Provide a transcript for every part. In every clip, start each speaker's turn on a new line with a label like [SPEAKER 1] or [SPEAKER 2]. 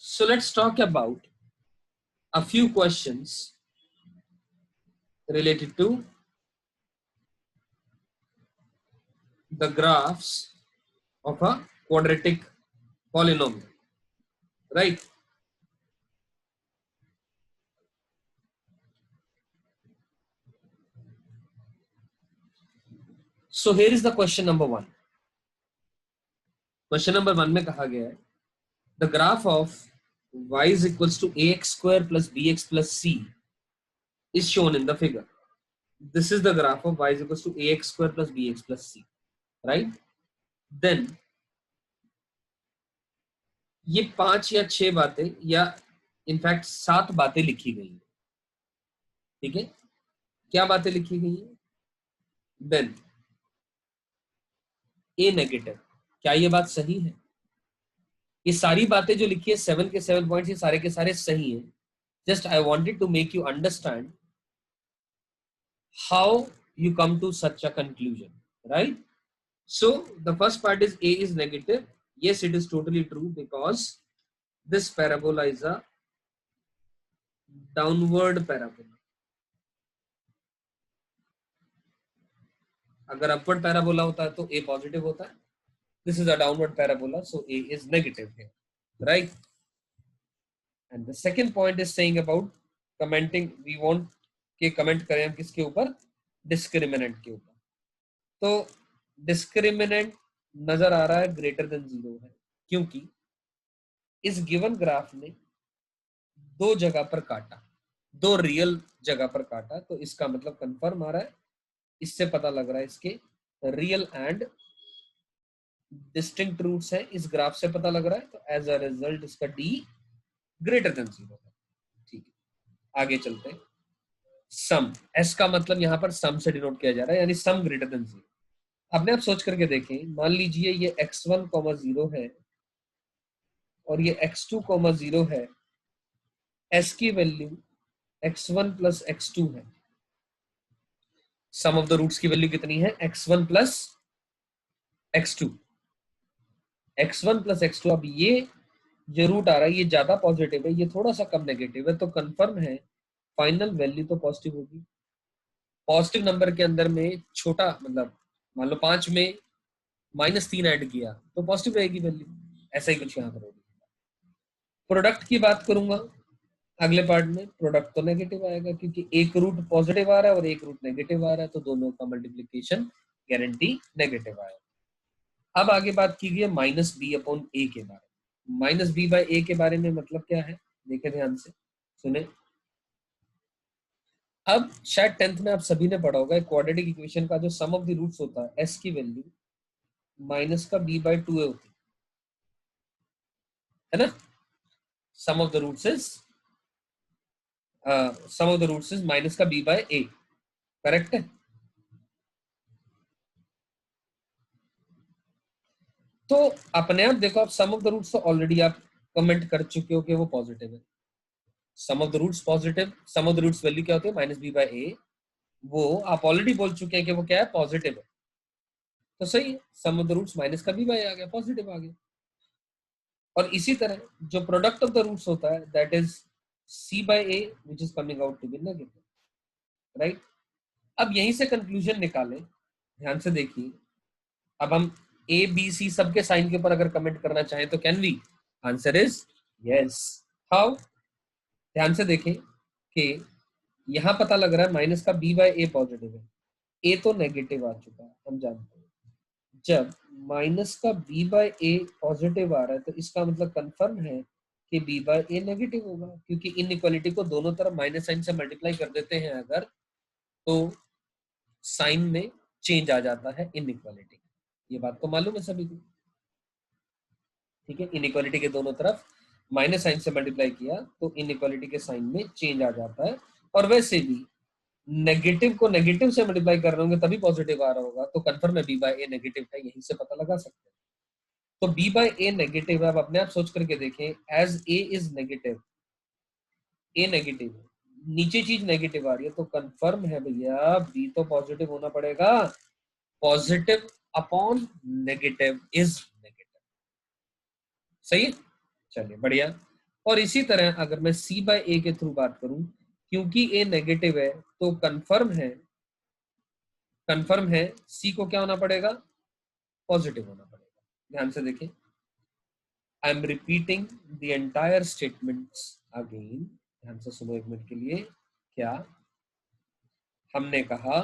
[SPEAKER 1] So let's talk about a few questions related to the graphs of a quadratic polynomial, right? So here is the question number 1. Question number 1 में कहा गया है the graph of y is equals to ax square plus bx plus c is shown in the figure. This is the graph of y is equals to ax square plus bx plus c, right? Then ये 5 या 6 बातें या in fact 7 बातें लिखी गई हैं, ठीक है? क्या बातें लिखी गई हैं? देन ए नेगेटिव, क्या ये बात सही है? ये सारी बातें जो लिखी है 7 के 7 पॉइंट्स, ये सारे के सारे सही हैं. Just I wanted to make you understand how you come to such a conclusion, right? So the first part is A is negative. Yes, it is totally true because this parabola is a downward parabola. अगर upward parabola होता है तो A positive होता है. This is a downward parabola, so A is negative here, right? And the second point is saying about commenting. We want के comment करें हम किसके ऊपर? Discriminant के ऊपर. तो डिस्क्रिमिनेंट नजर आ रहा है ग्रेटर देन 0 है, क्योंकि इस गिवन ग्राफ ने दो जगह पर काटा, दो रियल जगह पर काटा, तो इसका मतलब कंफर्म आ रहा है. इससे पता लग रहा है इसके रियल एंड डिस्टिंक्ट रूट्स है, इस ग्राफ से पता लग रहा है. तो एज अ रिजल्ट इसका डी ग्रेटर देन 0 है. ठीक है, आगे चलते हैं. सम, एस का मतलब यहां पर सम से डिनोट किया जा रहा है, यानी सम ग्रेटर देन 0. अपने आप सोच करके देखें, मान लीजिए ये x1, 0 है और ये x2, 0 है. s की वैल्यू x1 प्लस x2 है. सम ऑफ द रूट्स की वैल्यू कितनी है? x1 plus x2. x1 plus x2. अब ये जो रूट आ रहा है ये ज्यादा पॉजिटिव है, ये थोड़ा सा कम नेगेटिव है, तो कंफर्म है फाइनल वैल्यू तो पॉजिटिव होगी. पॉजिटिव नंबर के अंदर में छोटा मतलब मान लो 5 में -3 ऐड किया तो पॉजिटिव रहेगी वैल्यू. ऐसा ही कुछ यहाँ पर होगी. प्रोडक्ट की बात करूंगा अगले पार्ट में. प्रोडक्ट तो नेगेटिव आएगा क्योंकि एक रूट पॉजिटिव आ रहा है और एक रूट नेगेटिव आ रहा है, तो दोनों का मल्टीप्लिकेशन गारंटी नेगेटिव आएगा. अब आगे बात की गई है माइनस बी अपॉन ए के बारे में. माइनस बी बाय ए के बारे में मतलब क्या है, देखें ध्यान से सुने. अब शायद 10th में आप सभी ने पढ़ा होगा क्वाड्रेटिक इक्वेशन का जो सम ऑफ द रूट्स होता है, एस की वैल्यू माइनस का b बाय 2 होती है ना. Sum of the roots is minus का b बाय a, करेक्ट है. तो अपने आप देखो, आप सम ऑफ द रूट्स तो ऑलरेडी आप कमेंट कर चुके हो कि वो पॉजिटिव है. Sum of the roots positive, sum of the roots value क्या होती है? Minus B by A. वो आप ऑलरेडी बोल चुके हैं कि वो क्या है? पॉजिटिव है. तो सही है, sum of the roots minus का बी बाय आ गया, पॉजिटिव आ गया. और इसी तरह जो प्रोडक्ट ऑफ द रूट्स होता है that is C by A which is coming out to be negative, right. अब यहीं से कंक्लूजन निकालें, ध्यान से देखिए. अब हम ए बी सी सबके साइन के ऊपर अगर कमेंट करना चाहें तो can we? Answer is yes. How? ध्यान से देखें कि यहां पता लग रहा है माइनस का बी बाय ए पॉजिटिव है, ए तो नेगेटिव आ चुका है. हम जानते हैं जब माइनस का बी बाय ए पॉजिटिव आ रहा है तो इसका मतलब कंफर्म है कि बी बाय ए नेगेटिव होगा, क्योंकि इनइक्वालिटी को दोनों तरफ माइनस साइन से मल्टीप्लाई कर देते हैं अगर, तो साइन में चेंज आ जाता है इनइक्वालिटी. ये बात तो मालूम है सभी को, ठीक है. इनइक्वालिटी के दोनों तरफ माइनस साइन से मल्टीप्लाई किया तो इनइक्वालिटी के साइन में चेंज आ जाता है. और वैसे भी नेगेटिव को नेगेटिव से मल्टीप्लाई कर रहे होंगे तभी पॉजिटिव आ रहा होगा, तो कंफर्म है बी बाय ए नेगेटिव है, यहीं से पता लगा सकते हैं. तो b बाय ए नेगेटिव है. अब अपने आप सोच करके देखें, as a is negative, a negative है, नीचे चीज नेगेटिव आ रही है, तो कंफर्म है भैया b तो पॉजिटिव होना पड़ेगा. Positive upon negative is negative. सही है, चलिए बढ़िया. और इसी तरह अगर मैं c बाय a के थ्रू बात करूं, क्योंकि a नेगेटिव है तो कंफर्म है c को क्या होना पड़ेगा, पॉजिटिव होना पड़ेगा। ध्यान से देखें, आई am repeating the entire statements again. ध्यान से सुनो एक मिनट के लिए। क्या हमने कहा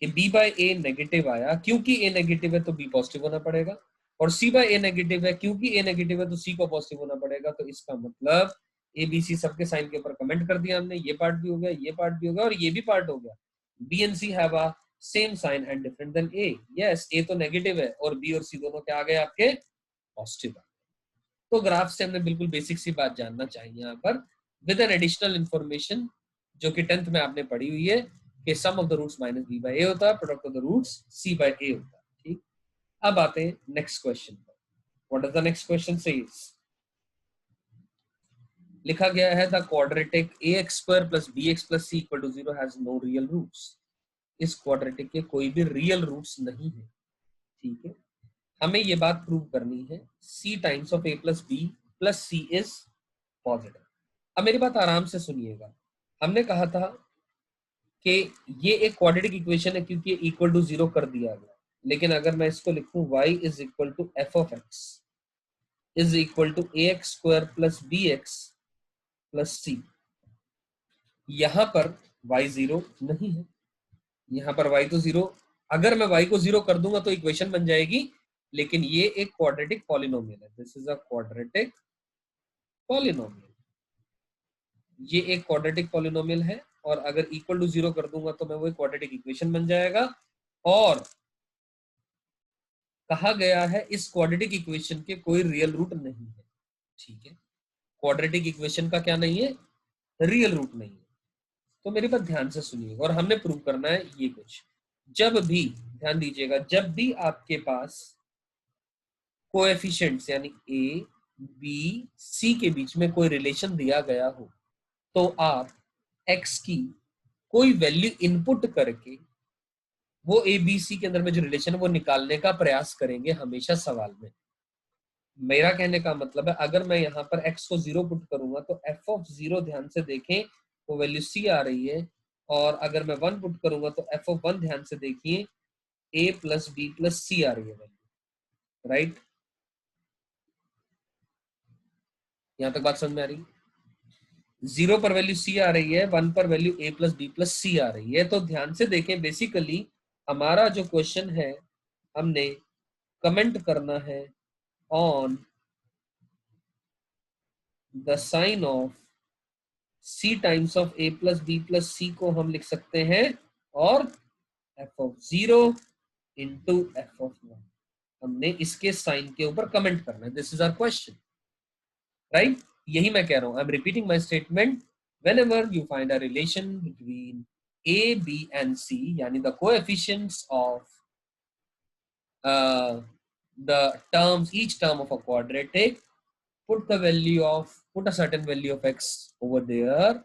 [SPEAKER 1] कि b बाय a नेगेटिव आया, क्योंकि a नेगेटिव है तो b पॉजिटिव होना पड़ेगा, और c बाय a नेगेटिव है क्योंकि a नेगेटिव है तो c को पॉजिटिव होना पड़ेगा। तो इसका मतलब a b c सबके साइन के ऊपर कमेंट कर दिया हमने, ये पार्ट भी हो गया, ये पार्ट भी हो गया और ये भी पार्ट हो गया। b and c have a same sign and different then a। Yes, a तो नेगेटिव है और b और c दोनों क्या आ गए आपके, पॉजिटिव आ गए। तो ग्राफ से हमने बिल्कुल बेसिक सी बात जानना चाहिए यहाँ पर, विद एन एडिशनल इंफॉर्मेशन जो कि 10th में आपने पढ़ी हुई है कि sum of the roots minus B by A होता है, product of the roots C by A होता है। ठीक, अब आते हैं नेक्स्ट क्वेश्चन पर। What is the next question says, लिखा गया है the quadratic ax square plus bx plus c equal to 0 has no real roots. इस क्वाड्रेटिक के कोई भी रियल रूट्स नहीं है। ठीक है, हमें ये बात प्रूव करनी है c times of a plus b plus c is positive. अब मेरी बात आराम से सुनिएगा, हमने कहा था कि ये एक क्वाड्रेटिक इक्वेशन है क्योंकि इक्वल टू 0 कर दिया गया, लेकिन अगर मैं इसको लिखूं y is equal to F of X is equal to A X square plus B X plus C, यहां पर y 0 नहीं है, यहां पर y तो 0, अगर मैं y को 0 कर दूंगा तो इक्वेशन बन जाएगी, लेकिन ये एक क्वाड्रेटिक पॉलिनोमियल है। This is a quadratic polynomial, ये एक क्वाड्रेटिक पॉलिनोमियल है, और अगर इक्वल टू 0 कर दूंगा तो मैं वो क्वाड्रेटिक इक्वेशन बन जाएगा। और कहा गया है इस क्वाड्रेटिक इक्वेशन के कोई रियल रूट नहीं है। ठीक है, क्वाड्रेटिक इक्वेशन का क्या नहीं है, रियल रूट नहीं है। तो मेरी बात ध्यान से सुनिएगा, और हमने प्रूव करना है ये कुछ, जब भी ध्यान दीजिएगा, जब भी आपके पास कोएफिशिएंट्स यानी ए बी सी के बीच में कोई रिलेशन दिया गया हो, तो आप x की कोई वैल्यू इनपुट करके वो ए बी सी के अंदर में जो रिलेशन है वो निकालने का प्रयास करेंगे हमेशा सवाल में। मेरा कहने का मतलब है, अगर मैं यहाँ पर x को 0 पुट करूंगा तो f ऑफ 0, ध्यान से देखें, वो वैल्यू c आ रही है, और अगर मैं 1 पुट करूंगा तो f ऑफ 1, ध्यान से देखिए, a plus B plus C आ रही है वैल्यू। राइट, यहां तक बात समझ में आ रही है? 0 पर वैल्यू c आ रही है, 1 पर value a plus B plus C आ रही है। तो ध्यान से देखें, बेसिकली हमारा जो क्वेश्चन है, हमने कमेंट करना है on the sign of c times of a plus B plus C को हम लिख सकते हैं, और f of 0 into f of 1, हमने इसके साइन के ऊपर कमेंट करना है। This is our question, right. यही मैं कह रहा हूं, I am repeating my statement, whenever you find a relation between a b and c, यानी the coefficients of the terms, each term of a quadratic, put a certain value of x over there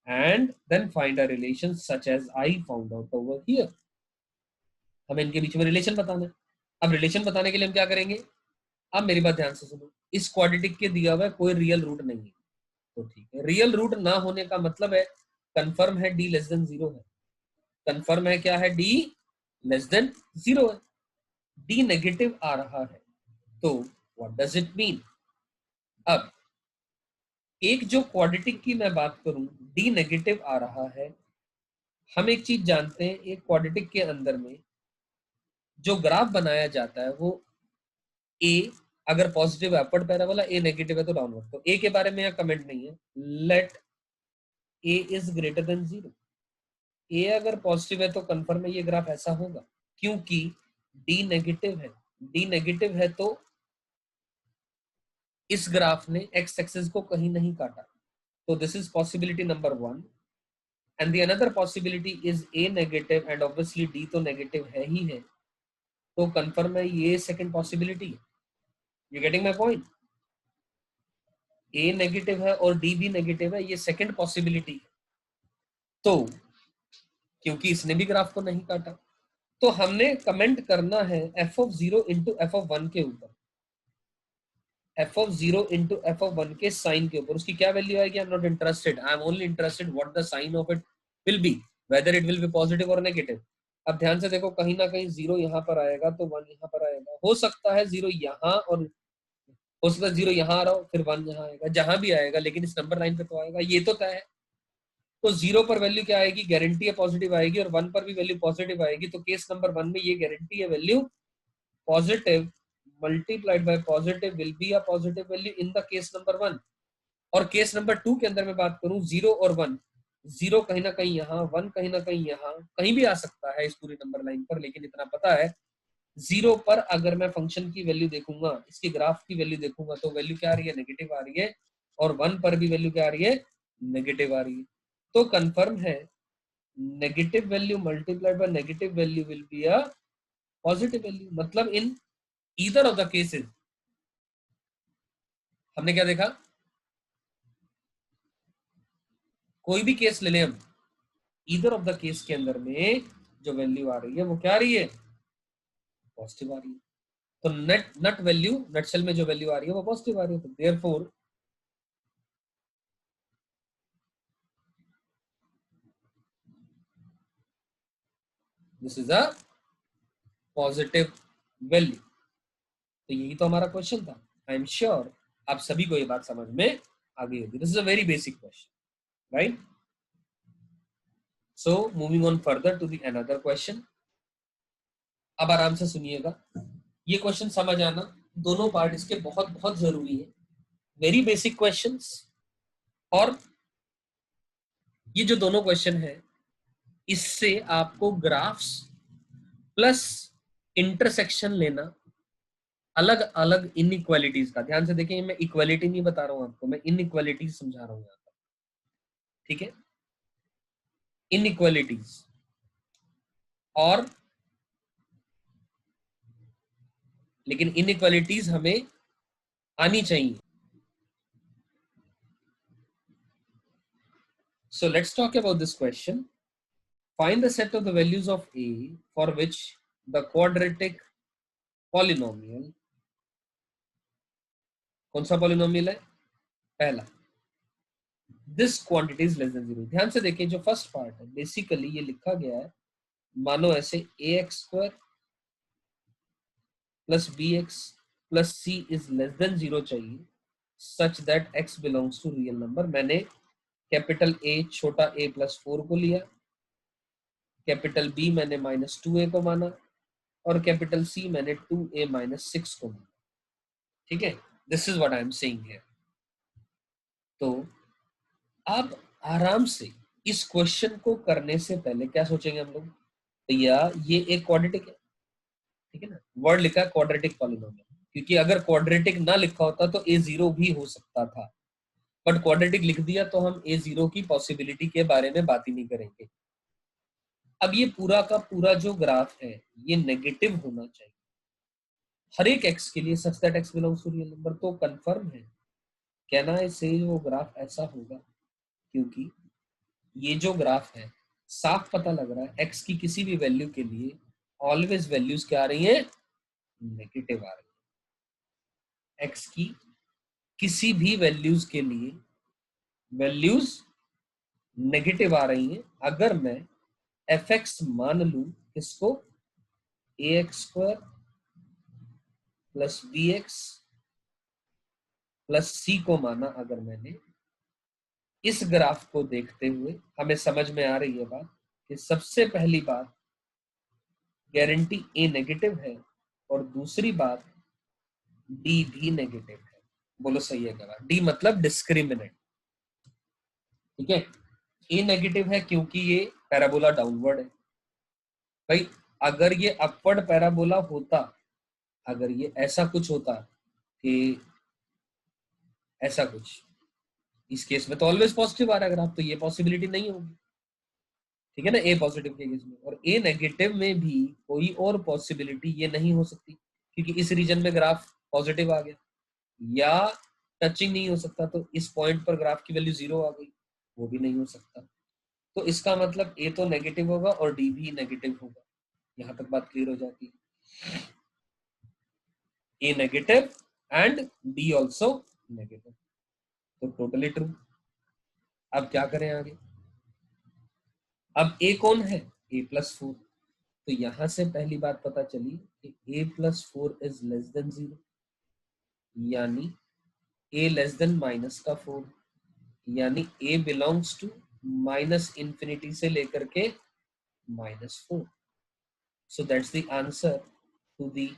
[SPEAKER 1] and then find a relation such as I found out over here। हमें इनके बीच में relation बताना है। अब relation बताने के लिए हम क्या करेंगे, अब मेरी बात ध्यान से सुनो, इस क्वाड्रेटिक के दिया हुआ है कोई रियल रूट नहीं है, तो ठीक है, रियल रूट ना होने का मतलब है कंफर्म है d लेस देन 0 है, कंफर्म है क्या है, d लेस देन 0 है, d नेगेटिव आ रहा है, तो व्हाट डज इट मीन। अब एक जो क्वाड्रेटिक की मैं बात करूं, d नेगेटिव आ रहा है, हम एक चीज जानते हैं, एक क्वाड्रेटिक के अंदर में जो ग्राफ बनाया जाता है वो a अगर पॉजिटिव है अपवर्ड पैराबोला, a नेगेटिव है तो डाउनवर्ड। तो a के बारे में यहाँ कमेंट नहीं है, let a is greater than 0। A अगर पॉजिटिव है तो कंफर्म है ये ग्राफ ऐसा होगा, क्योंकि डी नेगेटिव है, डी नेगेटिव है तो इस ग्राफ ने एक्स एक्सिस को कहीं नहीं काटा। तो this is possibility number 1, and the another possibility is a negative, and obviously D तो नेगेटिव है ही है, तो कंफर्म है ये सेकंड पॉसिबिलिटी है। You getting my point, A negative है और डी भी नेगेटिव है, ये सेकंड पॉसिबिलिटी है। तो क्योंकि इसने भी ग्राफ को नहीं काटा, तो हमने कमेंट करना है f of 0 into F of 1 के ऊपर। F of 0 into F of 1 के साइन के ऊपर उसकी क्या वैल्यू आएगी? I am not interested, I am only interested what the sign of it will be, whether it will be positive or negative. अब ध्यान से देखो, कहीं ना कहीं 0 यहाँ पर आएगा तो 1 यहाँ पर आएगा, हो सकता है 0 यहाँ, और हो सकता है 0 यहाँ आ रहा हो फिर 1 यहाँ आएगा, जहां भी आएगा लेकिन इस नंबर लाइन पे तो आएगा, ये तो तय है। तो 0 पर वैल्यू क्या आएगी? गारंटी है पॉजिटिव आएगी, और 1 पर भी वैल्यू पॉजिटिव आएगी। तो केस नंबर 1 में ये गारंटी है value positive multiplied by positive will be a positive value in the case number 1। और केस नंबर 2 के अंदर मैं बात करूं, 0 और 1, 0 कहीं ना कहीं यहाँ, 1 कहीं ना कहीं यहाँ, कहीं भी आ सकता है इस पूरी नंबर लाइन पर, लेकिन इतना पता है 0 पर अगर मैं फंक्शन की वैल्यू देखूंगा, इसकी ग्राफ की वैल्यू देखूंगा, तो वैल्यू क्या आ रही है? नेगेटिव आ रही है। और 1 पर भी वैल्यू क्या आ रही है? नेगेटिव आ रही है। तो कंफर्म है negative value multiplied by negative value will be a positive value. मतलब in either of the cases, हमने क्या देखा? कोई भी केस ले लें हम, ईदर ऑफ द केस के अंदर में जो वैल्यू आ रही है वो क्या आ रही है? पॉजिटिव आ रही है। तो नट वैल्यू, नटशेल में जो वैल्यू आ रही है वो पॉजिटिव आ रही है। तो therefore this is a positive value. तो यही तो हमारा क्वेश्चन था। आई एम श्योर आप सभी को ये बात समझ में आ गई होगी। This is a very basic question, right? So moving on further to the another question. अब आराम से सुनिएगा, ये क्वेश्चन समझ आना, दोनों पार्ट इसके बहुत बहुत जरूरी है, वेरी बेसिक क्वेश्चंस। और ये जो दोनों क्वेश्चन है, इससे आपको ग्राफ्स प्लस इंटरसेक्शन लेना, अलग अलग इनइक्वालिटीज का, ध्यान से देखें, मैं इक्वालिटी नहीं बता रहा हूं आपको, मैं इनइक्वालिटीज समझा रहा हूं यहाँ पर, ठीक है? इनइक्वालिटीज और, लेकिन इनइक्वालिटीज हमें आनी चाहिए। So let's talk about this question. Find the set of the values of a for which the quadratic polynomial, कौन सा पॉलिनोमियल है? पहला, this quantity is less than 0। ध्यान से देखिए, जो फर्स्ट पार्ट है बेसिकली ये लिखा गया है, मानो ऐसे ax² plus bx plus c is less than 0 चाहिए, such that x belongs to real number. मैंने कैपिटल A छोटा a प्लस 4 को लिया, कैपिटल B मैंने -2a को माना, और कैपिटल C मैंने 2a - 6 को माना, ठीक है? This is what I am saying here. तो आप आराम से इस क्वेश्चन को करने से पहले क्या सोचेंगे हम लोग? भैया ये एक क्वाड्रेटिक है, ठीक है ना? वर्ड लिखा है क्वाड्रेटिक पॉलिनोमियल, क्योंकि अगर क्वाड्रेटिक ना लिखा होता तो a0 भी हो सकता था, बट क्वाड्रेटिक लिख दिया तो हम a0 की पॉसिबिलिटी के बारे में बात ही नहीं करेंगे। अब ये पूरा का पूरा जो ग्राफ है ये नेगेटिव होना चाहिए हर एक x के लिए, such that x belongs to real number. तो कंफर्म है, कहना है से वो ग्राफ ऐसा होगा, क्योंकि ये जो ग्राफ है साफ पता लग रहा है x की किसी भी वैल्यू के लिए ऑलवेज वैल्यूज क्या आ रही है? नेगेटिव आ रही है। x की किसी भी वैल्यूज के लिए वैल्यूज नेगेटिव आ रही हैं। अगर मैं fx मान लू इसको ax² plus bx plus c को माना, अगर मैंने, इस ग्राफ को देखते हुए हमें समझ में आ रही है बात कि सबसे पहली बात गारंटी ए नेगेटिव है, और दूसरी बात डी भी नेगेटिव है। बोलो सही है क्या? डी मतलब डिस्क्रिमिनेंट, ठीक है? ए नेगेटिव है क्योंकि ये पैराबोला डाउनवर्ड है। भाई अगर ये अपवर्ड पैराबोला होता, अगर ये ऐसा कुछ होता कि ऐसा कुछ, इस केस में तो ऑलवेज पॉजिटिव आ रहा है ग्राफ, तो ये पॉसिबिलिटी नहीं होगी, ठीक है ना? ए पॉजिटिव के केस में, और ए नेगेटिव में भी कोई और पॉसिबिलिटी ये नहीं हो सकती, क्योंकि इस रीजन में ग्राफ पॉजिटिव आ गया, या टचिंग नहीं हो सकता, तो इस पॉइंट पर ग्राफ की वैल्यू 0 आ गई, वो भी नहीं हो सकता। तो इसका मतलब ए तो नेगेटिव होगा और डी भी नेगेटिव होगा। यहां तक बात क्लियर हो जाती है। A negative and D also negative, तो टोटली ट्रू। अब क्या करें आगे? अब ए कौन है? a+4। तो यहां से पहली बात पता चली कि a+4 इज लेस देन 0, यानी a लेस देन -4, यानी a बिलोंग्स टू -इंफिनिटी से लेकर के -4। So that's the answer to the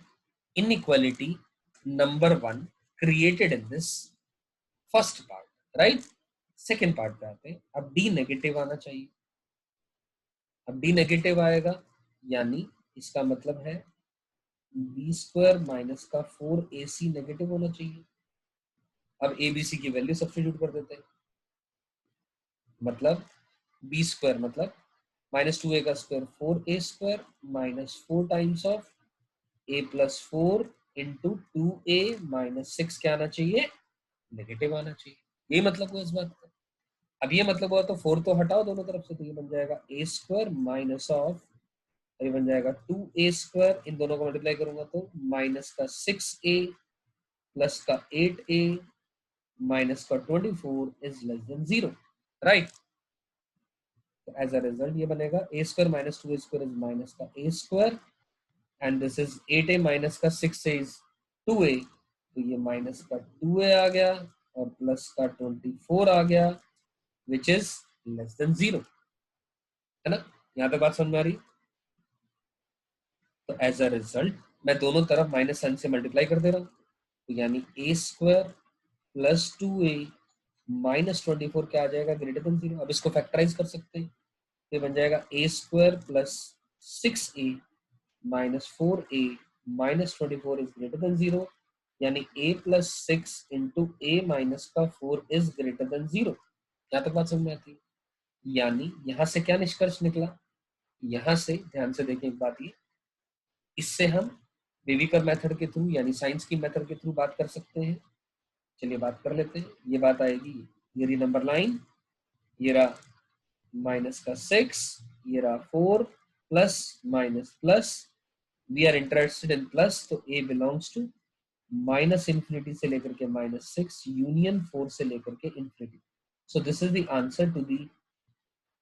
[SPEAKER 1] inequality number 1 created in this first part, right? Second part पे आते हैं। अब d नेगेटिव आना चाहिए। अब d नेगेटिव आएगा यानी इसका मतलब है b² माइनस का 4ac नेगेटिव होना चाहिए। अब abc की वैल्यू सब्स्टिट्यूट कर देते हैं, मतलब b² मतलब -2a का square 4a² -4 times of a+4 into 2a -6 क्या आना चाहिए? नेगेटिव आना चाहिए। यही मतलब हुआ इस बात का। अब ये मतलब हुआ तो 4 तो हटाओ दोनों तरफ से, तो ये बन जाएगा a² माइनस ऑफ, ये बन जाएगा 2a², इन दोनों को मल्टीप्लाई करूंगा तो माइनस का 6a प्लस का 8a माइनस का 24 is less than 0, right? As a result ये बनेगा a² minus 2a² is minus का a², and this is 8a minus का 6a इज 2a, तो ये माइनस का 2a आ गया और प्लस का 24 आ गया, विच इज लेस देन 0, है ना? यहाँ पे बात समझ में आ रही? तो एज अ रिजल्ट मैं दोनों तरफ माइनस साइन से मल्टीप्लाई कर दे रहा हूँ, तो यानी a² प्लस 2a माइनस 24 क्या आ जाएगा? Greater than 0। अब इसको फैक्टराइज कर सकते हैं, ये बन जाएगा a² plus 6a minus 4a minus 24 is greater than 0, यानी a plus 6 into a minus का 4 इज ग्रेटर देन 0। यहाँ तक बात समझ में आती है? यानी यहां से क्या निष्कर्ष निकला? यहां से ध्यान से देखें एक बात, ये इससे हम बेबीकर मेथड के थ्रू यानी साइंस की मेथड के थ्रू बात कर सकते हैं। चलिए बात कर लेते हैं। ये बात आएगी, ये रही नंबर लाइन, ये रहा माइनस का 6, ये रहा 4 plus minus plus, we are interested in plus, तो a बिलोंग्स टू -इंफिनिटी से लेकर के -6 यूनियन 4 से लेकर के infinity. So this is the answer to the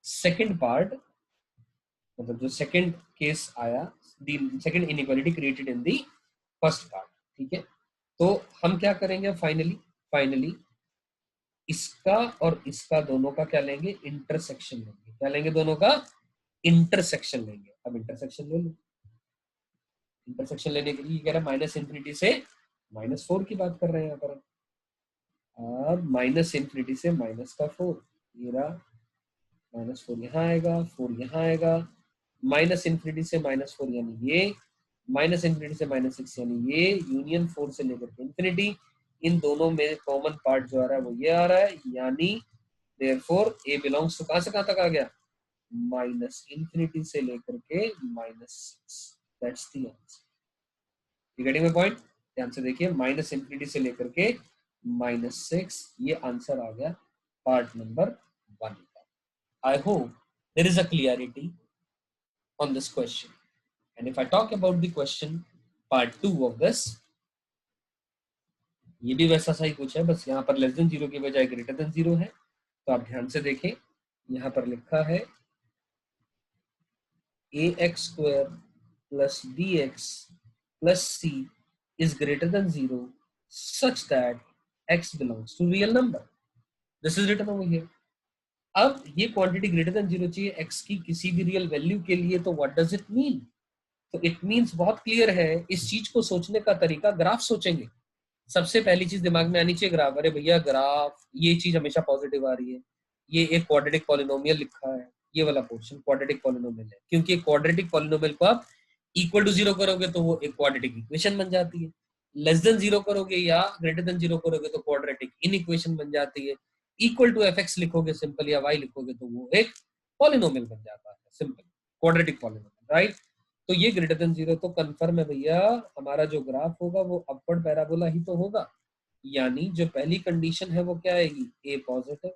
[SPEAKER 1] second part, मतलब जो सेकंड केस आया, the second inequality created in the first part. ठीक है, तो हम क्या करेंगे फाइनली इसका और इसका दोनों का क्या लेंगे? इंटरसेक्शन लेंगे। क्या लेंगे? दोनों का इंटरसेक्शन लेंगे। अब इंटरसेक्शन ले लो। इंटरसेक्शन लेने के लिए कह रहा है -इंफिनिटी से -4 की बात कर रहे हैं यहाँ पर। अब -इंफिनिटी से -4, ये रहा -4 यहाँ आएगा, 4 यहाँ आएगा, -इंफिनिटी से -4 यानी ये, -इंफिनिटी से -6 यानी ये, यूनियन 4 से लेकर के इंफिनिटी, इन दोनों में कॉमन पार्ट जो आ रहा है वो ये आ रहा है, यानी देयरफॉर a बिलोंग्स टू कहां से कहां तक आ गया? -इंफिनिटी से लेकर के -6। That's the answer. You getting my point? ध्यान से देखिए, -इंफिनिटी से लेकर के -6, ये आंसर आ गया पार्ट नंबर 1 का। I hope there is a clarity on this question. And if I talk about the question part 2 of this, ये भी वैसा सा ही कुछ है, बस यहाँ पर लेस देन 0 की बजाय ग्रेटर देन 0 है। तो आप ध्यान से देखें, यहाँ पर लिखा है ax² plus bx plus c is greater than 0 such that x belongs to real number. This is written over here. अब ये क्वांटिटी ग्रेटर देन 0 चाहिए x की किसी भी रियल वैल्यू के लिए, तो व्हाट डज इट मीन? तो इट मीन्स बहुत क्लियर है। इस चीज को सोचने का तरीका, ग्राफ सोचेंगे। सबसे पहली चीज दिमाग में आनी चाहिए ग्राफ। अरे भैया ग्राफ, ये चीज हमेशा पॉजिटिव आ रही है, ये एक क्वाड्रेटिक पॉलिनोमियल लिखा है, ये वाला पोर्शन क्वाड्रेटिक पॉलिनोमियल है, क्योंकि क्वाड्रेटिक पॉलिनोमियल को आप इक्वल टू 0 करोगे तो वो एक क्वाड्रेटिक इक्वेशन बन जाती है, लेस देन 0 करोगे या ग्रेटर देन 0 करोगे तो क्वाड्रेटिक इन इक्वेशन बन जाती है, इक्वल टू fx लिखोगे सिंपल या y लिखोगे तो वो एक पॉलिनोमियल बन जाता है, सिंपल क्वाड्रेटिक पॉलिनोमियल, राइट? तो ये ग्रेटर देन 0 तो कंफर्म है भैया, हमारा जो ग्राफ होगा वो अपवर्ड पैराबोला ही तो होगा। यानी जो पहली कंडीशन है वो क्या आएगी? a पॉजिटिव,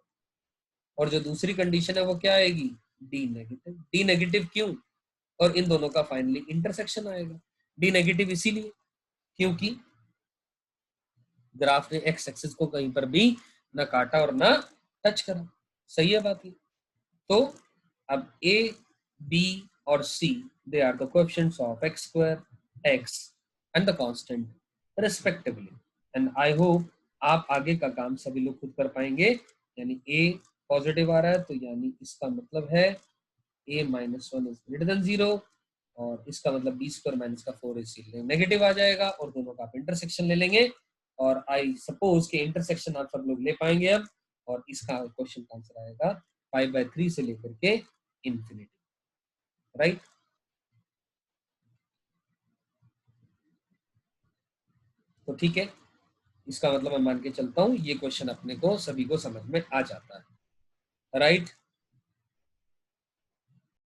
[SPEAKER 1] और जो दूसरी कंडीशन है वो क्या आएगी? d negative. d नेगेटिव क्यों? और इन दोनों का फाइनली इंटरसेक्शन आएगा। d नेगेटिव इसीलिए क्योंकि ग्राफ ने एक्स एक्सिस को कहीं पर भी ना काटा और ना टच करा। सही है बात ये। तो अब ए, बी और C they are the coefficients of X square, X and the constant respectively. And I hope आप आगे का काम सभी लोग खुद कर पाएंगे। यानी ए पॉजिटिव आ रहा है तो यानी इसका मतलब है a minus one is greater than 0, और इसका मतलब बी स्क्वायर माइनस का 4ac नेगेटिव आ जाएगा, और दोनों का आप इंटरसेक्शन ले लेंगे। और आई सपोज के इंटरसेक्शन आप सब लोग ले पाएंगे अब, और इसका क्वेश्चन का आंसर आएगा 5/3 से लेकर के इंफिनिटी। राइट। तो ठीक है, इसका मतलब मैं मान के चलता हूं ये क्वेश्चन अपने को सभी को समझ में आ जाता है। राइट।